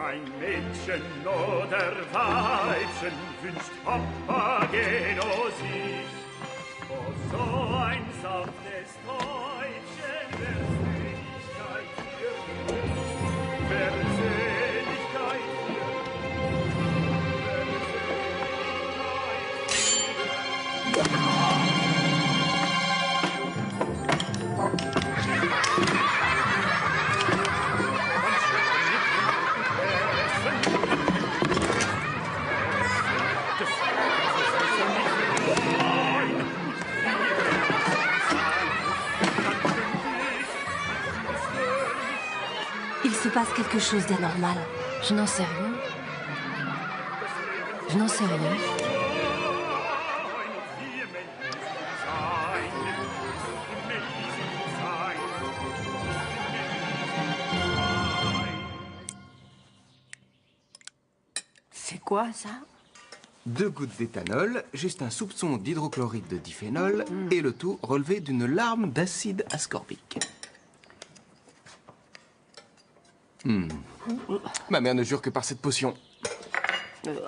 Ein Mädchen oder Weibchen wünscht Papageno-Sicht. Oh, so ein sanftes Täubchen, wer Seligkeit hier wünscht, wer Seligkeit hier Il se passe quelque chose d'anormal. Je n'en sais rien. Je n'en sais rien. C'est quoi, ça? 2 gouttes d'éthanol, juste un soupçon d'hydrochloride de diphénol, et le tout relevé d'une larme d'acide ascorbique. Ma mère ne jure que par cette potion.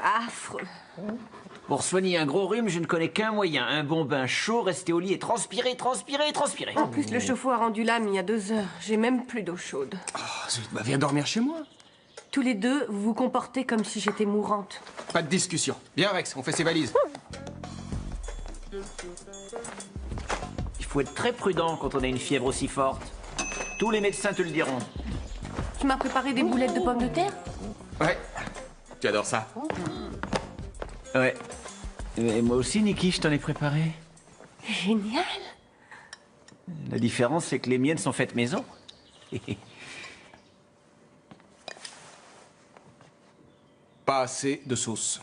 Affreux. Pour soigner un gros rhume, je ne connais qu'un moyen. Un bon bain chaud, rester au lit et transpirer, transpirer, transpirer. En plus, le chauffe-eau a rendu l'âme il y a 2 heures. J'ai même plus d'eau chaude. Oh, zut, bah viens dormir chez moi. Tous les deux, vous vous comportez comme si j'étais mourante. Pas de discussion. Viens Rex, on fait ses valises. Il faut être très prudent quand on a une fièvre aussi forte. Tous les médecins te le diront. Tu m'as préparé des boulettes de pommes de terre? Ouais, tu adores ça. Ouais. Et moi aussi, Niki, je t'en ai préparé. Génial. La différence, c'est que les miennes sont faites maison. Pas assez de sauce.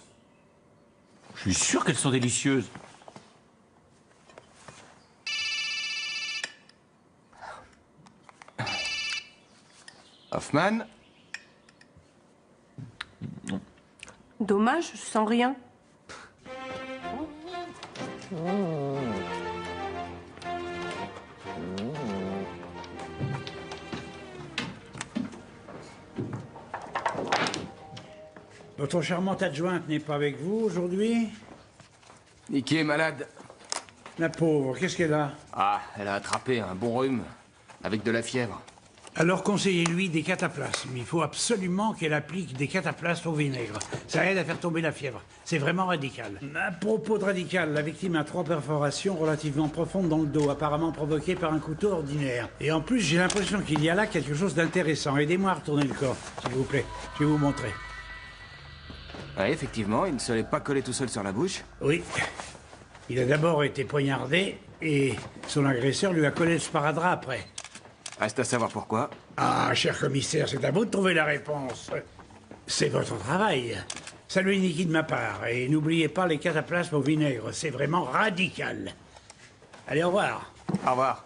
Je suis sûr qu'elles sont délicieuses. Hoffman, Dommage, je sens rien. Votre charmante adjointe n'est pas avec vous aujourd'hui? Niki est malade. La pauvre, qu'est-ce qu'elle a? Ah, elle a attrapé un bon rhume, avec de la fièvre. Alors conseillez-lui des cataplasmes. Il faut absolument qu'elle applique des cataplasmes au vinaigre. Ça aide à faire tomber la fièvre. C'est vraiment radical. À propos de radical, la victime a 3 perforations relativement profondes dans le dos, apparemment provoquées par un couteau ordinaire. Et en plus, j'ai l'impression qu'il y a là quelque chose d'intéressant. Aidez-moi à retourner le corps, s'il vous plaît. Je vais vous montrer. Ouais, effectivement, il ne se l'est pas collé tout seul sur la bouche. Oui. Il a d'abord été poignardé et son agresseur lui a collé le sparadrap après. Reste à savoir pourquoi. Ah, cher commissaire, c'est à vous de trouver la réponse. C'est votre travail. Salut Niki de ma part, et n'oubliez pas les cataplasmes au vinaigre, c'est vraiment radical. Allez, au revoir. Au revoir.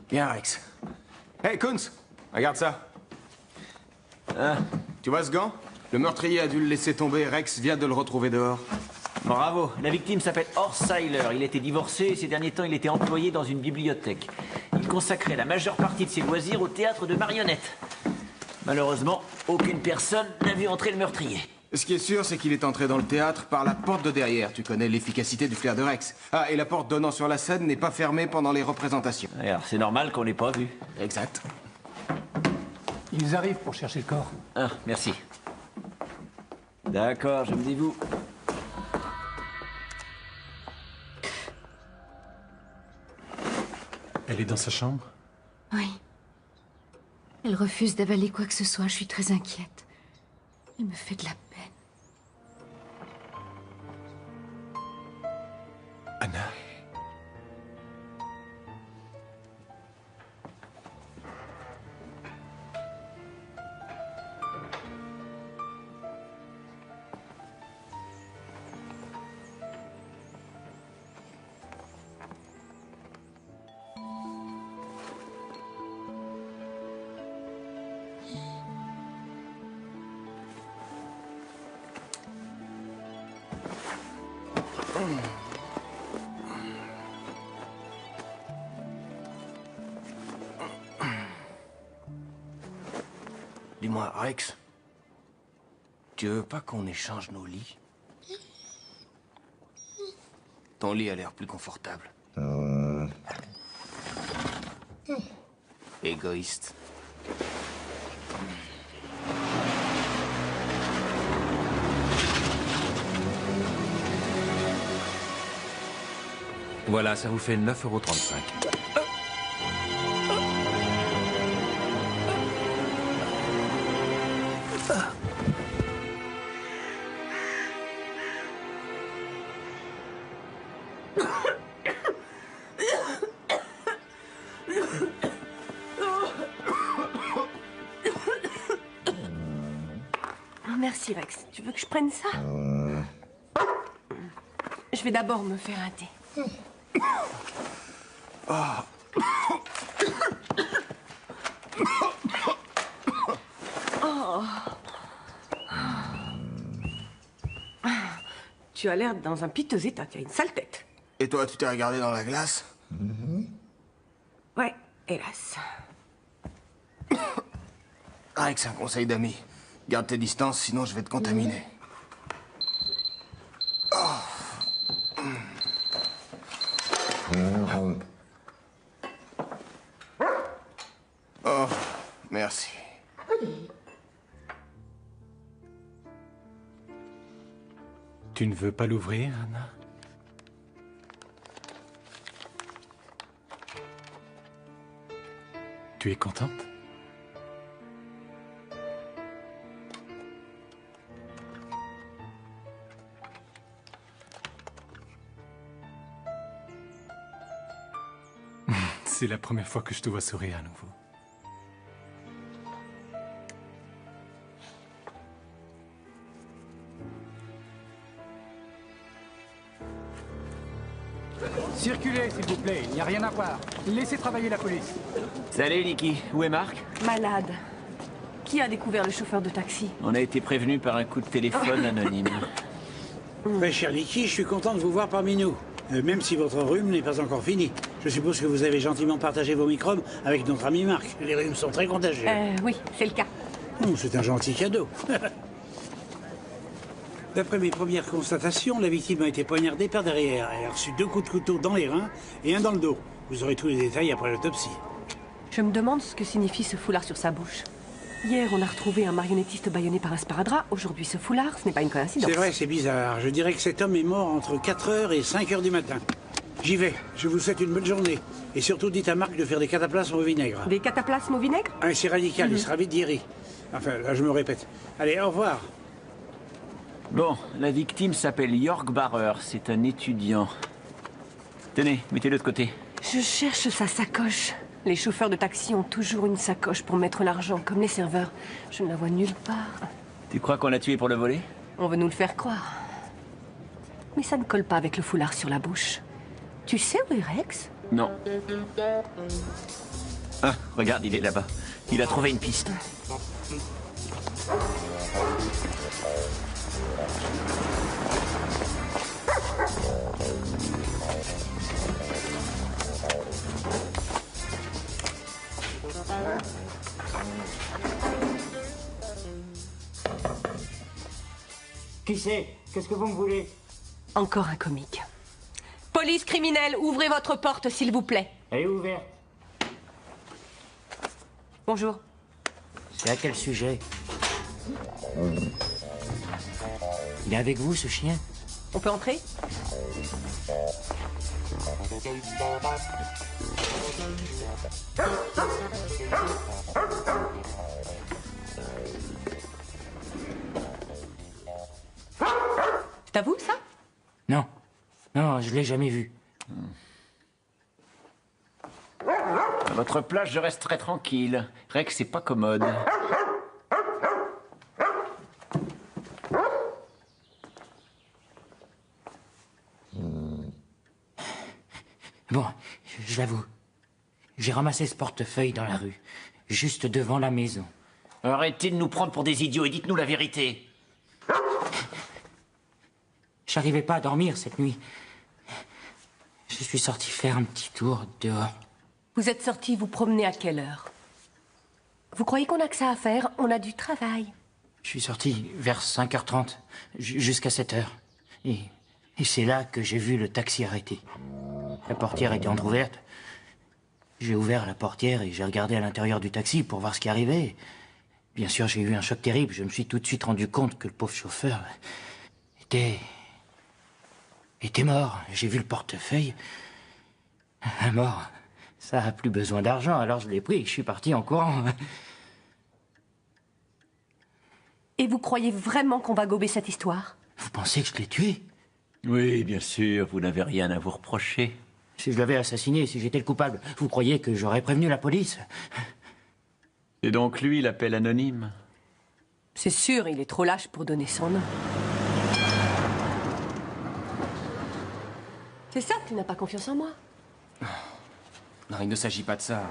Bien, Rex. Hey, Kunz, regarde ça. Hein? Tu vois ce gant? Le meurtrier a dû le laisser tomber. Rex vient de le retrouver dehors. Bravo. La victime s'appelle Horst Seiler. Il était divorcé et ces derniers temps, il était employé dans une bibliothèque. Il consacrait la majeure partie de ses loisirs au théâtre de marionnettes. Malheureusement, aucune personne n'a vu entrer le meurtrier. Ce qui est sûr, c'est qu'il est entré dans le théâtre par la porte de derrière. Tu connais l'efficacité du flair de Rex. Ah, et la porte donnant sur la scène n'est pas fermée pendant les représentations. Alors, c'est normal qu'on l'ait pas vu. Exact. Ils arrivent pour chercher le corps. Ah, merci. D'accord, je me dévoue. Elle est dans sa chambre? Oui. Elle refuse d'avaler quoi que ce soit. Je suis très inquiète. Elle me fait de la peine. Anna? Dis-moi, Rex, tu veux pas qu'on échange nos lits? Ton lit a l'air plus confortable. Égoïste. Voilà, ça vous fait 9,35 €. Oh, merci, Rex. Tu veux que je prenne ça? Je vais d'abord me faire un thé. Oh. Tu as l'air dans un piteux état. Tu as une sale tête. Et toi, tu t'es regardé dans la glace? Ouais, hélas. Rex, un conseil d'ami. Garde tes distances, sinon je vais te contaminer. Oh, merci. Tu ne veux pas l'ouvrir, Anna? Tu es contente? C'est la première fois que je te vois sourire à nouveau. Circulez, s'il vous plaît, il n'y a rien à voir. Laissez travailler la police. Salut, Nikki. Où est Marc? Malade. Qui a découvert le chauffeur de taxi? On a été prévenu par un coup de téléphone anonyme. Ben, cher Nicky, je suis content de vous voir parmi nous. Même si votre rhume n'est pas encore fini. Je suppose que vous avez gentiment partagé vos microbes avec notre ami Marc. Les rhumes sont très contagieux. Oui, c'est le cas. C'est un gentil cadeau. D'après mes premières constatations, la victime a été poignardée par derrière. Elle a reçu 2 coups de couteau dans les reins et un dans le dos. Vous aurez tous les détails après l'autopsie. Je me demande ce que signifie ce foulard sur sa bouche. Hier, on a retrouvé un marionnettiste bâillonné par un sparadrap. Aujourd'hui, ce foulard, ce n'est pas une coïncidence. C'est vrai, c'est bizarre. Je dirais que cet homme est mort entre 4h et 5h du matin. J'y vais. Je vous souhaite une bonne journée. Et surtout, dites à Marc de faire des cataplasmes au vinaigre. Des cataplasmes au vinaigre? Ah, c'est radical, il sera vite guéri. Enfin, là, je me répète. Allez, au revoir. Bon, la victime s'appelle York Barrer. C'est un étudiant. Tenez, mettez-le de côté. Je cherche sa sacoche. Les chauffeurs de taxi ont toujours une sacoche pour mettre l'argent, comme les serveurs. Je ne la vois nulle part. Tu crois qu'on l'a tué pour le voler? On veut nous le faire croire. Mais ça ne colle pas avec le foulard sur la bouche. Tu sais où est Rex? Non. Ah, regarde, il est là-bas. Il a trouvé une piste. Qui c'est? Qu'est-ce que vous me voulez? Encore un comique. Police criminelle, ouvrez votre porte, s'il vous plaît. Elle est ouverte. Bonjour. C'est à quel sujet? Il est avec vous, ce chien? On peut entrer? C'est à vous, ça? Non. Non, je l'ai jamais vu. À votre place, je resterai tranquille. Rex, c'est pas commode. Bon, je l'avoue. J'ai ramassé ce portefeuille dans la rue, juste devant la maison. Arrêtez de nous prendre pour des idiots et dites-nous la vérité. J'arrivais pas à dormir cette nuit. Je suis sorti faire un petit tour dehors. Vous êtes sorti vous promener à quelle heure? Vous croyez qu'on a que ça à faire? On a du travail. Je suis sorti vers 5h30, jusqu'à 7h. Et c'est là que j'ai vu le taxi arrêté. La portière était entrouverte. J'ai ouvert la portière et j'ai regardé à l'intérieur du taxi pour voir ce qui arrivait. Bien sûr, j'ai eu un choc terrible. Je me suis tout de suite rendu compte que le pauvre chauffeur était mort. J'ai vu le portefeuille. Mort. Ça a plus besoin d'argent, alors je l'ai pris et je suis parti en courant. Et vous croyez vraiment qu'on va gober cette histoire? Vous pensez que je l'ai tué? Oui, bien sûr, vous n'avez rien à vous reprocher. Si je l'avais assassiné, si j'étais le coupable, vous croyez que j'aurais prévenu la police? C'est donc lui l'appel anonyme? C'est sûr, il est trop lâche pour donner son nom. C'est ça, tu n'as pas confiance en moi? Non, il ne s'agit pas de ça.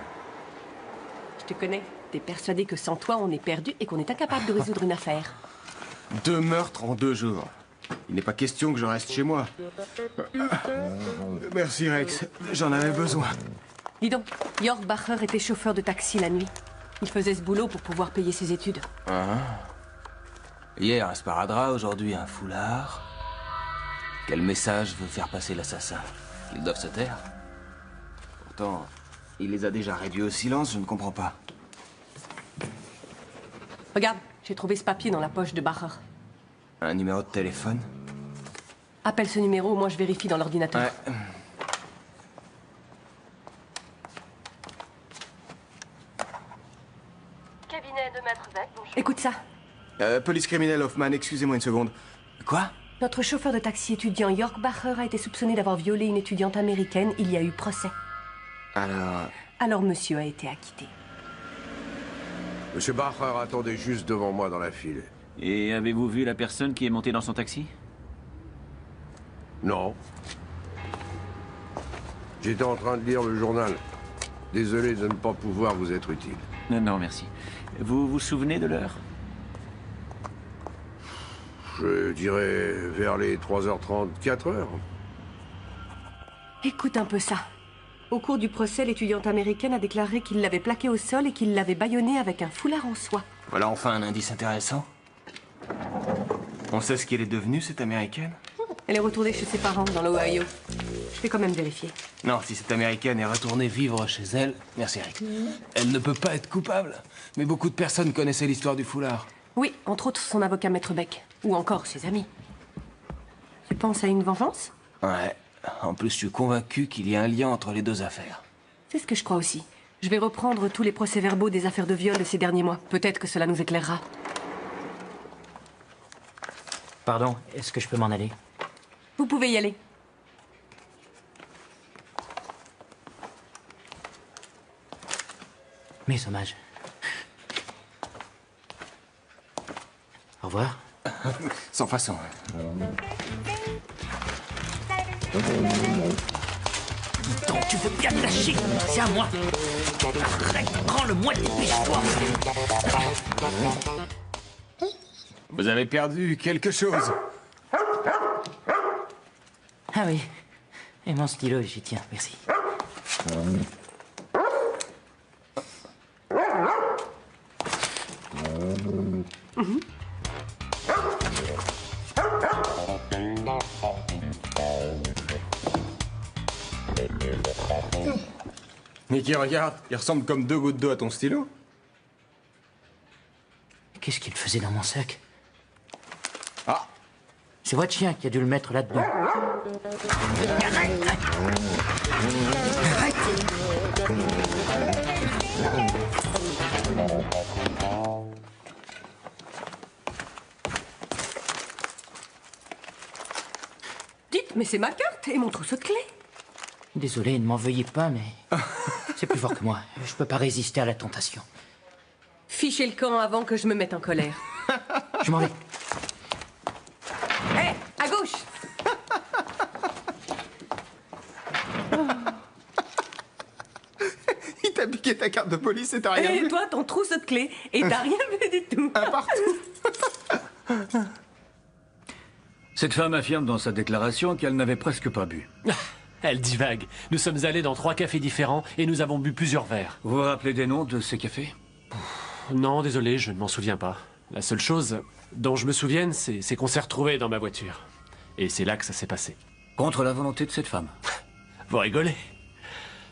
Je te connais. T'es persuadé que sans toi, on est perdu et qu'on est incapable de résoudre une affaire. 2 meurtres en 2 jours. Il n'est pas question que je reste chez moi. Merci, Rex. J'en avais besoin. Dis donc, York Bacher était chauffeur de taxi la nuit. Il faisait ce boulot pour pouvoir payer ses études. Hier, un sparadrap, aujourd'hui, un foulard. Quel message veut faire passer l'assassin? Ils doivent se taire. Pourtant, il les a déjà réduits au silence, je ne comprends pas. Regarde, j'ai trouvé ce papier dans la poche de Bacher. Un numéro de téléphone? Appelle ce numéro, moi je vérifie dans l'ordinateur. Ouais. Cabinet de Maître Beck, bonjour. Écoute ça. Police criminelle Hoffman, excusez-moi une seconde. Quoi? Notre chauffeur de taxi étudiant York Bacher a été soupçonné d'avoir violé une étudiante américaine. Il y a eu procès. Alors monsieur a été acquitté. Monsieur Bacher attendait juste devant moi dans la file. Et avez-vous vu la personne qui est montée dans son taxi? Non. J'étais en train de lire le journal. Désolé de ne pas pouvoir vous être utile. Non, merci. Vous vous souvenez de l'heure? Je dirais vers les 3h30, 4h. Écoute un peu ça. Au cours du procès, l'étudiante américaine a déclaré qu'il l'avait plaquée au sol et qu'il l'avait bâillonnée avec un foulard en soie. Voilà enfin un indice intéressant. On sait ce qu'elle est devenue, cette américaine? Elle est retournée chez ses parents, dans l'Ohio. Je vais quand même vérifier. Non, si cette américaine est retournée vivre chez elle, merci Eric. Elle ne peut pas être coupable. Mais beaucoup de personnes connaissaient l'histoire du foulard. Oui, entre autres son avocat Maître Beck. Ou encore ses amis. Tu penses à une vengeance? Ouais. En plus, je suis convaincu qu'il y a un lien entre les 2 affaires. C'est ce que je crois aussi. Je vais reprendre tous les procès-verbaux des affaires de viol de ces derniers mois. Peut-être que cela nous éclairera. Pardon, est-ce que je peux m'en aller? Vous pouvez y aller. Mes hommages. Au revoir. Sans façon. Donc tu veux bien me lâcher? C'est à moi. Arrête, prends-le-moi, dépêche-toi. Vous avez perdu quelque chose. Ah oui. Et mon stylo, j'y tiens, merci. Nicky, regarde, il ressemble comme 2 gouttes d'eau à ton stylo. Qu'est-ce qu'il faisait dans mon sac? Ah! C'est votre chien qui a dû le mettre là-dedans. Dites, mais c'est ma carte et mon trousseau de clés. Désolé, ne m'en veuillez pas, mais c'est plus fort que moi. Je peux pas résister à la tentation. Fichez le camp avant que je me mette en colère. Je m'en vais. Hé, à gauche! Il t'a piqué ta carte de police et t'as rien Et vu. toi, ton trousseau de clés, et t'as rien vu du tout. Un partout. Cette femme affirme dans sa déclaration qu'elle n'avait presque pas bu. Elle divague. Nous sommes allés dans 3 cafés différents et nous avons bu plusieurs verres. Vous vous rappelez des noms de ces cafés? Non, désolé, je ne m'en souviens pas. La seule chose dont je me souvienne, c'est qu'on s'est retrouvés dans ma voiture. Et c'est là que ça s'est passé. Contre la volonté de cette femme? Vous rigolez?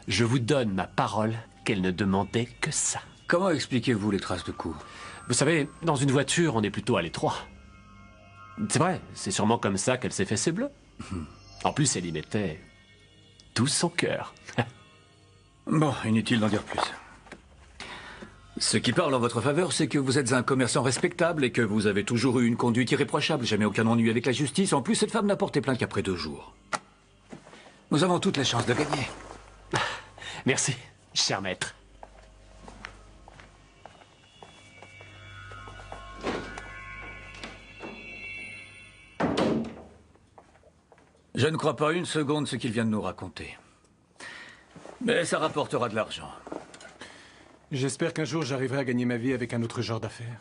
Je vous donne ma parole qu'elle ne demandait que ça. Comment expliquez-vous les traces de coups? Vous savez, dans une voiture, on est plutôt à l'étroit. C'est vrai, c'est sûrement comme ça qu'elle s'est fait ses bleus. En plus, elle y mettait tout son cœur. Bon, inutile d'en dire plus. Ce qui parle en votre faveur, c'est que vous êtes un commerçant respectable et que vous avez toujours eu une conduite irréprochable, jamais aucun ennui avec la justice. En plus, cette femme n'a porté plainte qu'après 2 jours. Nous avons toutes les chances de gagner. Merci, cher maître. Je ne crois pas une seconde ce qu'il vient de nous raconter. Mais ça rapportera de l'argent. J'espère qu'un jour j'arriverai à gagner ma vie avec un autre genre d'affaires.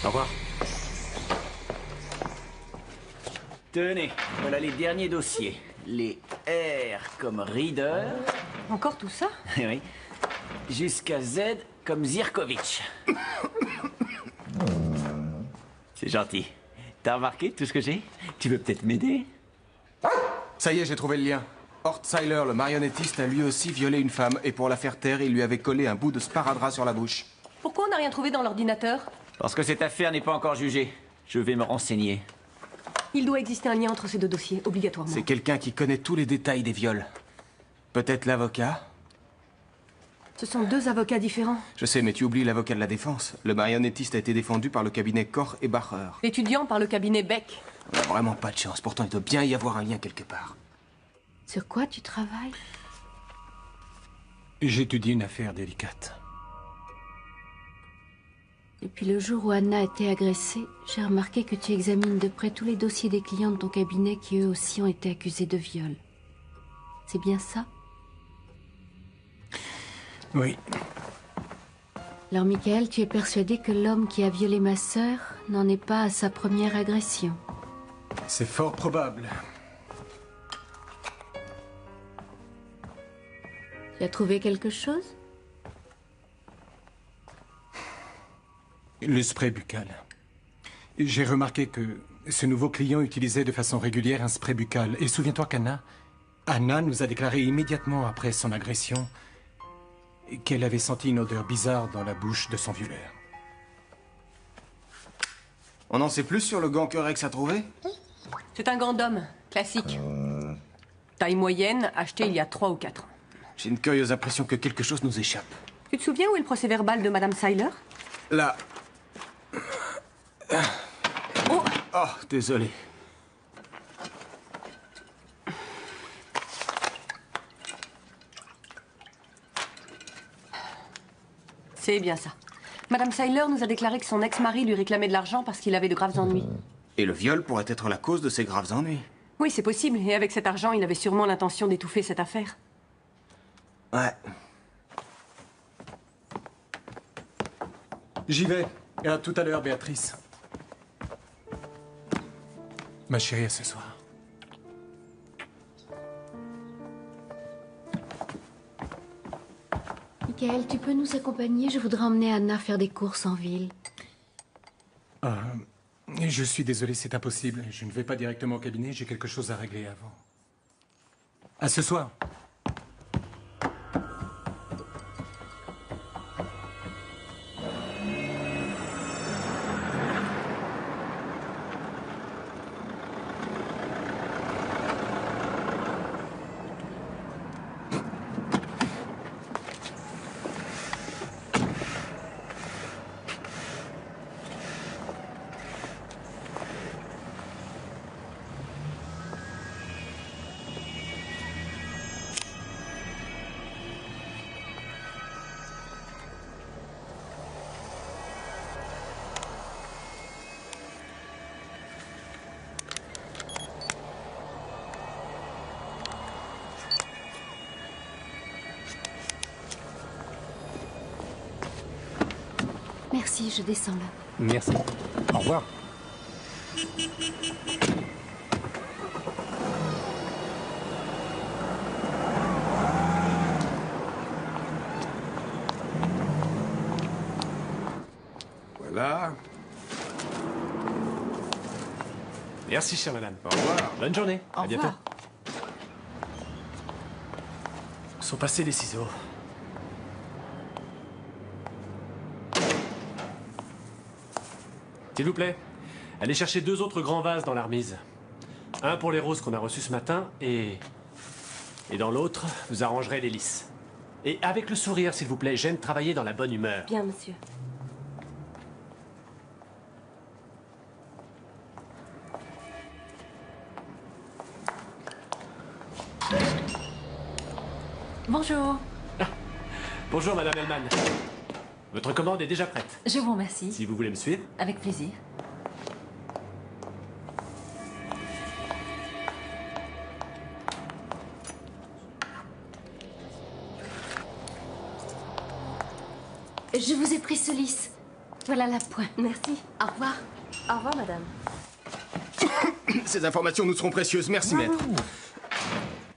Au revoir. Tenez, voilà les derniers dossiers. Les R comme Reader. Encore tout ça? Oui. Jusqu'à Z comme Zirkovitch. C'est gentil. T'as remarqué tout ce que j'ai? Tu veux peut-être m'aider? Ça y est, j'ai trouvé le lien. Hort Seiler, le marionnettiste, a lui aussi violé une femme, et pour la faire taire, il lui avait collé un bout de sparadrap sur la bouche. Pourquoi on n'a rien trouvé dans l'ordinateur? Parce que cette affaire n'est pas encore jugée. Je vais me renseigner. Il doit exister un lien entre ces 2 dossiers, obligatoirement. C'est quelqu'un qui connaît tous les détails des viols. Peut-être l'avocat? Ce sont 2 avocats différents. Je sais, mais tu oublies l'avocat de la défense. Le marionnettiste a été défendu par le cabinet Koch et Bacher. L'étudiant par le cabinet Beck. On n'a vraiment pas de chance. Pourtant, il doit bien y avoir un lien quelque part. Sur quoi tu travailles? J'étudie une affaire délicate. Depuis le jour où Anna a été agressée, j'ai remarqué que tu examines de près tous les dossiers des clients de ton cabinet qui eux aussi ont été accusés de viol. C'est bien ça? Oui. Alors, Michael, tu es persuadé que l'homme qui a violé ma sœur n'en est pas à sa première agression? C'est fort probable. Tu as trouvé quelque chose? Le spray buccal. J'ai remarqué que ce nouveau client utilisait de façon régulière un spray buccal. Et souviens-toi Anna nous a déclaré immédiatement après son agression qu'elle avait senti une odeur bizarre dans la bouche de son violeur. On en sait plus sur le gant que Rex a trouvé? C'est un gant d'homme, classique. Taille moyenne, acheté il y a 3 ou 4 ans. J'ai une curieuse impression que quelque chose nous échappe. Tu te souviens où est le procès-verbal de Madame Seiler? Là. Oh! Oh, désolé. C'est bien ça. Madame Seiler nous a déclaré que son ex-mari lui réclamait de l'argent parce qu'il avait de graves ennuis. Et le viol pourrait être la cause de ces graves ennuis. Oui, c'est possible. Et avec cet argent, il avait sûrement l'intention d'étouffer cette affaire. Ouais. J'y vais. Et à tout à l'heure, Béatrice. Ma chérie, à ce soir. Michael, tu peux nous accompagner? Je voudrais emmener Anna faire des courses en ville. Je suis désolé, c'est impossible. Je ne vais pas directement au cabinet, j'ai quelque chose à régler avant. À ce soir. Merci, je descends là. Merci. Au revoir. Voilà. Merci, chère madame. Au revoir. Bonne journée. Au À bientôt. revoir. Où sont passés les ciseaux? S'il vous plaît, allez chercher 2 autres grands vases dans la remise. Un pour les roses qu'on a reçues ce matin et dans l'autre, vous arrangerez les lys. Et avec le sourire, s'il vous plaît, j'aime travailler dans la bonne humeur. Bien, monsieur. Bonjour. Bonjour, Madame Hellman. Votre commande est déjà prête. Je vous remercie. Si vous voulez me suivre. Avec plaisir. Je vous ai pris ce lys. Voilà la pointe. Merci. Au revoir. Au revoir, madame. Ces informations nous seront précieuses. Merci, maître.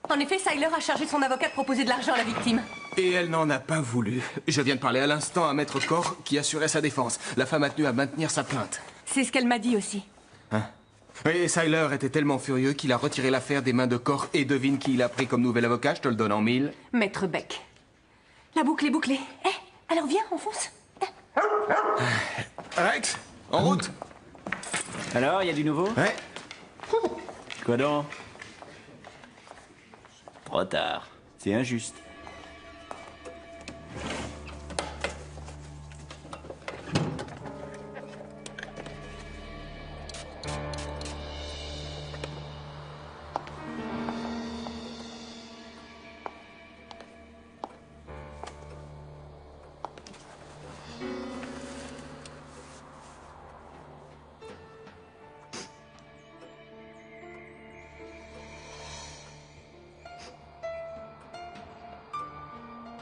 En effet, Syler a chargé son avocat de proposer de l'argent à la victime. Et elle n'en a pas voulu. Je viens de parler à l'instant à Maître Corr qui assurait sa défense. La femme a tenu à maintenir sa plainte. C'est ce qu'elle m'a dit aussi. Hein? Et Syler était tellement furieux qu'il a retiré l'affaire des mains de Corr et devine qui il a pris comme nouvel avocat, je te le donne en 1000. Maître Beck. La boucle est bouclée. Alors viens, on fonce. Rex, en route. Alors, il y a du nouveau? Ouais. Quoi donc? Trop tard. C'est injuste.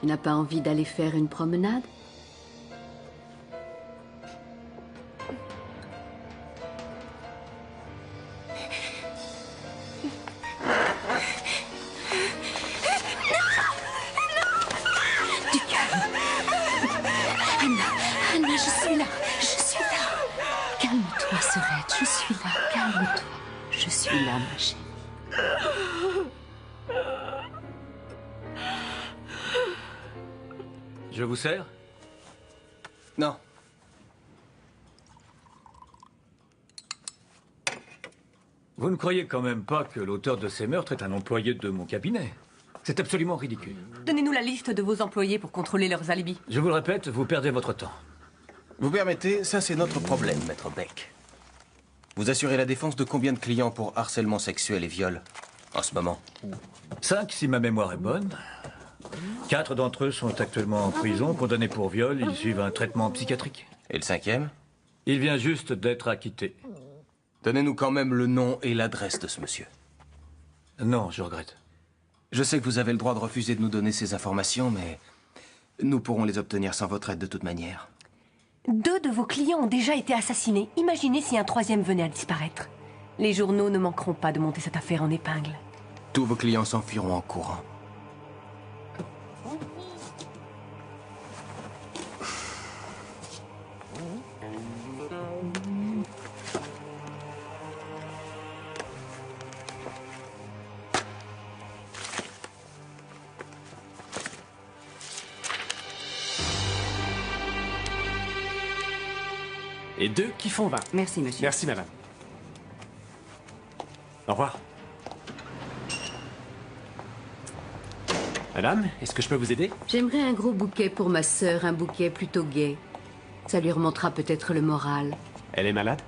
Tu n'as pas envie d'aller faire une promenade? Du calme. Anna, je suis là. Je suis là. Calme-toi, Serette. Je suis là. Calme-toi. Je suis là, ma chérie. Je vous sers? Non. Vous ne croyez quand même pas que l'auteur de ces meurtres est un employé de mon cabinet? C'est absolument ridicule. Donnez-nous la liste de vos employés pour contrôler leurs alibis. Je vous le répète, vous perdez votre temps. Vous permettez, ça c'est notre problème, Maître Beck. Vous assurez la défense de combien de clients pour harcèlement sexuel et viol en ce moment? 5 si ma mémoire est bonne. 4 d'entre eux sont actuellement en prison, condamnés pour viol. Ils suivent un traitement psychiatrique. Et le 5e? Il vient juste d'être acquitté. Donnez-nous quand même le nom et l'adresse de ce monsieur. Non, je regrette. Je sais que vous avez le droit de refuser de nous donner ces informations, mais nous pourrons les obtenir sans votre aide de toute manière. 2 de vos clients ont déjà été assassinés. Imaginez si un 3e venait à disparaître. Les journaux ne manqueront pas de monter cette affaire en épingle. Tous vos clients s'enfuiront en courant. Et 2 qui font 20. Merci, monsieur. Merci, madame. Au revoir. Madame, est-ce que je peux vous aider? J'aimerais un gros bouquet pour ma sœur, un bouquet plutôt gai. Ça lui remontera peut-être le moral. Elle est malade?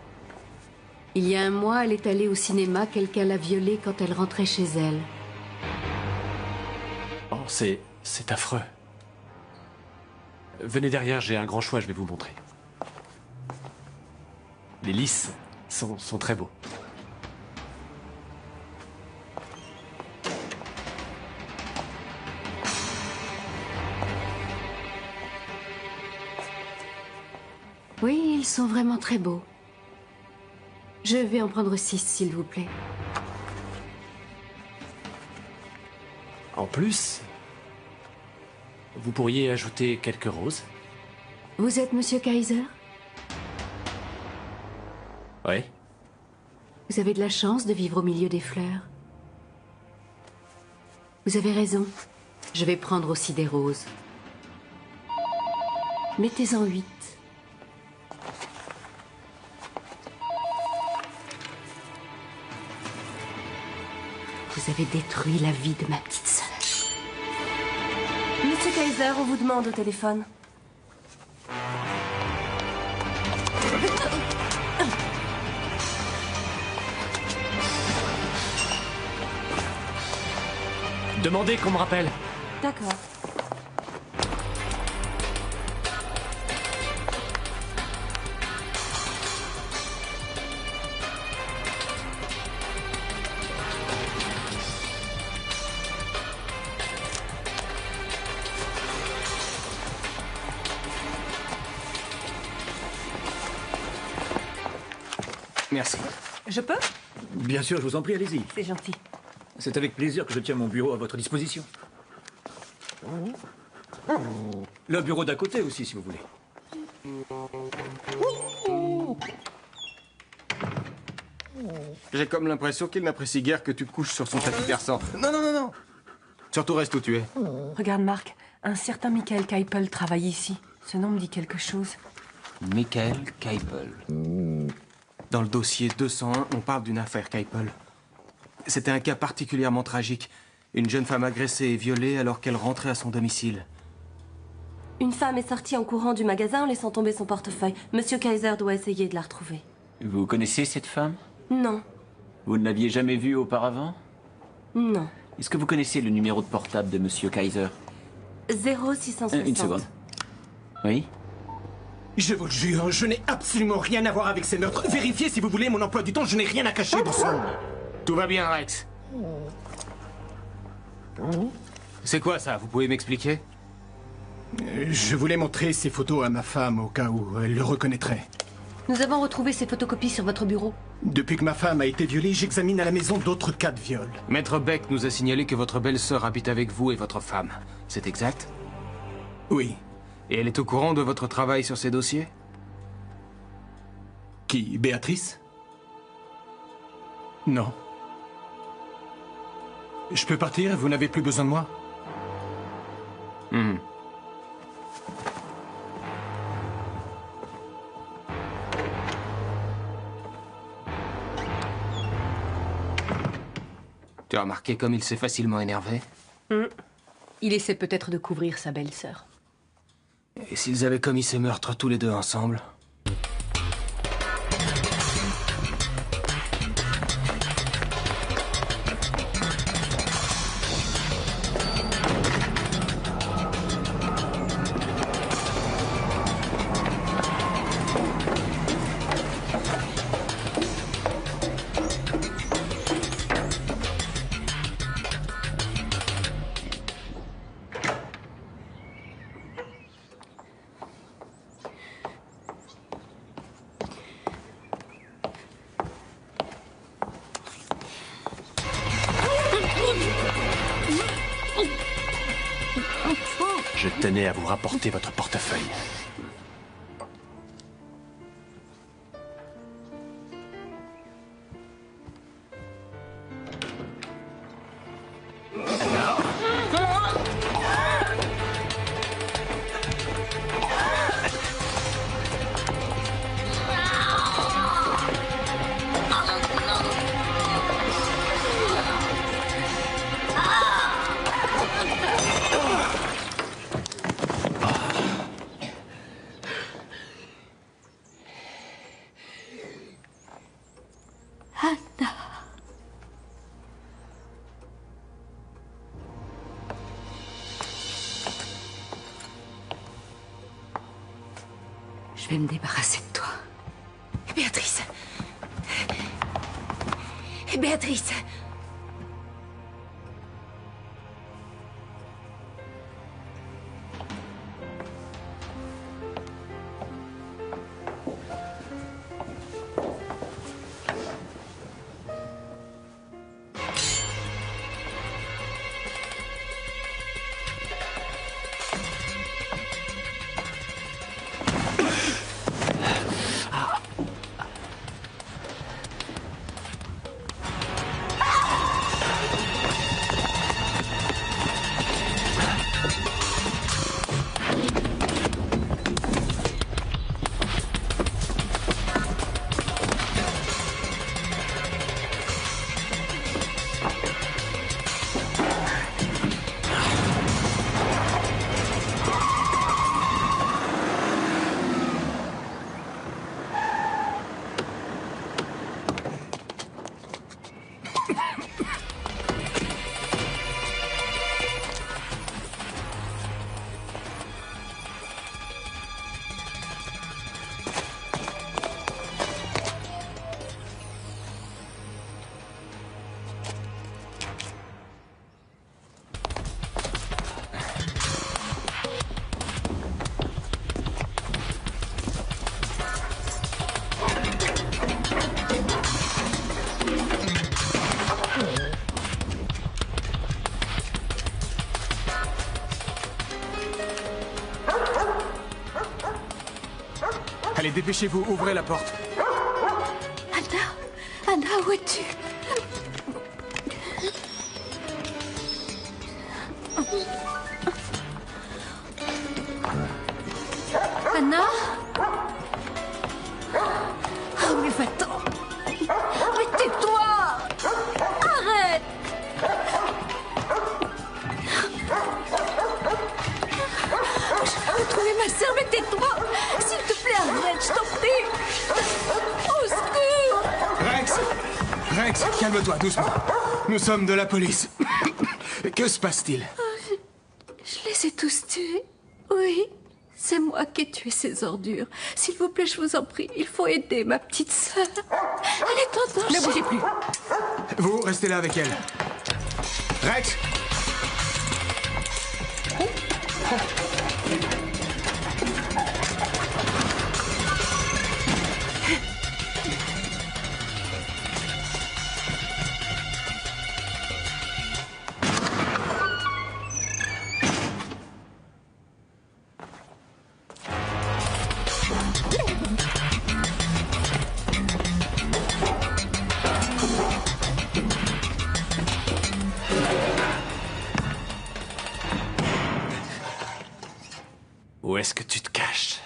Il y a un mois, elle est allée au cinéma, quelqu'un l'a violée quand elle rentrait chez elle. Oh, c'est affreux. Venez derrière, j'ai un grand choix, je vais vous montrer. Les lys sont très beaux. Ils sont vraiment très beaux. Je vais en prendre 6, s'il vous plaît. En plus, vous pourriez ajouter quelques roses. Vous êtes Monsieur Kaiser? Oui. Vous avez de la chance de vivre au milieu des fleurs. Vous avez raison. Je vais prendre aussi des roses. Mettez-en 8. Vous avez détruit la vie de ma petite sœur. Monsieur Kaiser, on vous demande au téléphone. Demandez qu'on me rappelle. D'accord. Merci. Je peux? Bien sûr, je vous en prie, allez-y. C'est gentil. C'est avec plaisir que je tiens mon bureau à votre disposition. Le bureau d'à côté aussi, si vous voulez. J'ai comme l'impression qu'il n'apprécie guère que tu couches sur son tapis persan. Non, non, non, non. Surtout reste où tu es. Regarde, Marc. Un certain Michael Keipel travaille ici. Ce nom me dit quelque chose. Michael Keipel. Dans le dossier 201, on parle d'une affaire Keipel. C'était un cas particulièrement tragique. Une jeune femme agressée et violée alors qu'elle rentrait à son domicile. Une femme est sortie en courant du magasin en laissant tomber son portefeuille. Monsieur Kaiser doit essayer de la retrouver. Vous connaissez cette femme? Non. Vous ne l'aviez jamais vue auparavant? Non. Est-ce que vous connaissez le numéro de portable de Monsieur Kaiser? 0660. Une seconde. Oui? Je vous le jure, je n'ai absolument rien à voir avec ces meurtres. Vérifiez si vous voulez mon emploi du temps, je n'ai rien à cacher, bon sang. Tout va bien, Rex. C'est quoi ça? Vous pouvez m'expliquer? Je voulais montrer ces photos à ma femme au cas où elle le reconnaîtrait. Nous avons retrouvé ces photocopies sur votre bureau. Depuis que ma femme a été violée, j'examine à la maison d'autres cas de viol. Maître Beck nous a signalé que votre belle-sœur habite avec vous et votre femme. C'est exact? Oui. Et elle est au courant de votre travail sur ces dossiers? Qui, Béatrice? Non. Je peux partir? Vous n'avez plus besoin de moi? Tu as remarqué comme il s'est facilement énervé? Il essaie peut-être de couvrir sa belle-sœur. Et s'ils avaient commis ces meurtres tous les deux ensemble? Je tenais à vous rapporter votre portefeuille. Je vais me débarrasser de toi. Béatrice. Béatrice. Allez, dépêchez-vous, ouvrez la porte. Anna, où es-tu? Anna? Oh, mais va-t'en! Mais tais-toi! Arrête! Je vais retrouver ma sœur, mais tais-toi! S'il te plaît, arrête, je t'en prie! Au secours! Rex, calme-toi, doucement. Nous sommes de la police. Que se passe-t-il? Je les ai tous tués. Oui, c'est moi qui ai tué ces ordures. S'il vous plaît, je vous en prie, il faut aider ma petite sœur. Elle est en danger. Ne bougez plus. Vous, restez là avec elle. Rex! Où est-ce que tu te caches?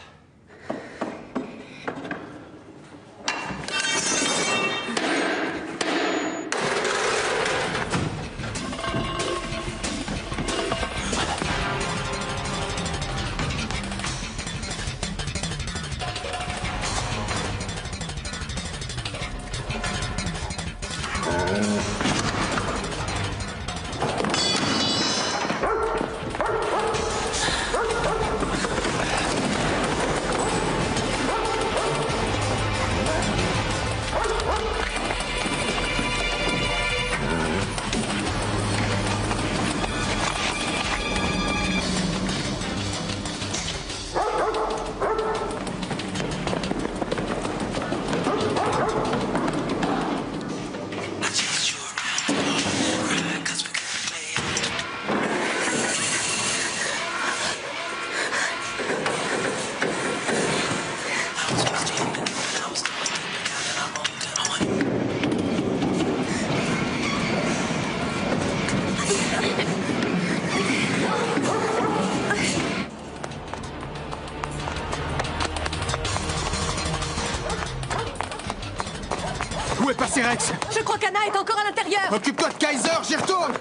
Où est passé Rex? Je crois qu'Anna est encore à l'intérieur. Occupe-toi de Kaiser, j'y retourne.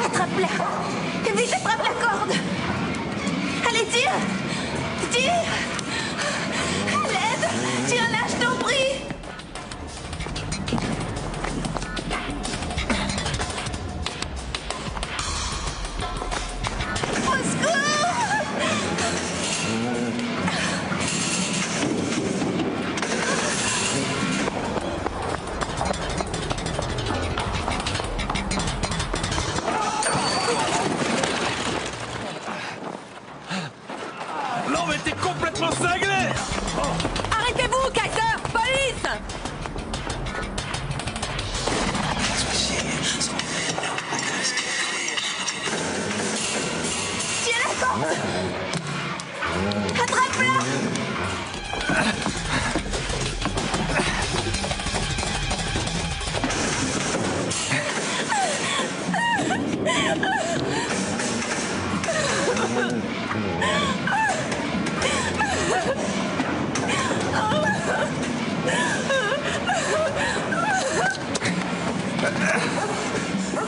Attrape-la! Vite, attrape la corde! Allez, tire! Tire! À l'aide! Tiens-la, je t'en prie! Au secours! Non mais t'es complètement cinglé! Arrêtez-vous, Kaiser! Police! Tiens la corde! Attrape-la!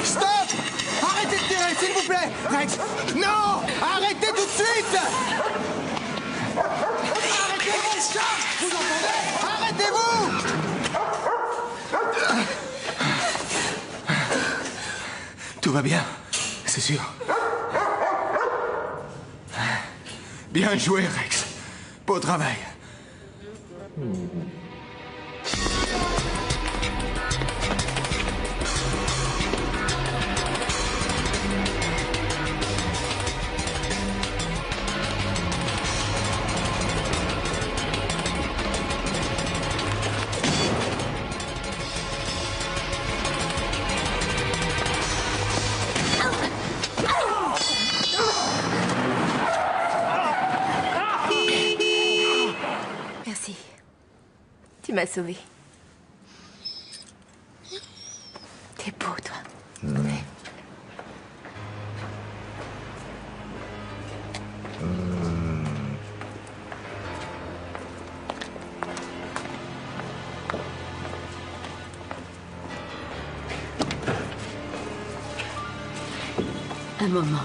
Stop! Arrêtez de tirer, s'il vous plaît! Rex! Non! Arrêtez tout de suite! va bien, c'est sûr. Bien joué, Rex. Beau travail. Merci. Tu m'as sauvé. T'es beau, toi. Un moment.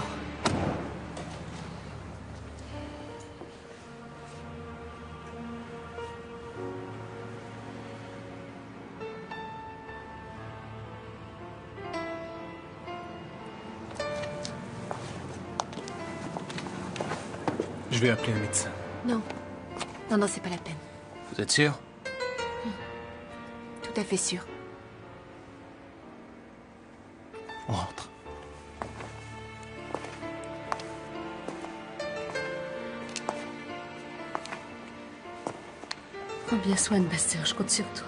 Je vais appeler un médecin. Non. Non, non, c'est pas la peine. Vous êtes sûr? Tout à fait sûr. On rentre. Prends bien soin de ma sœur, je compte sur toi.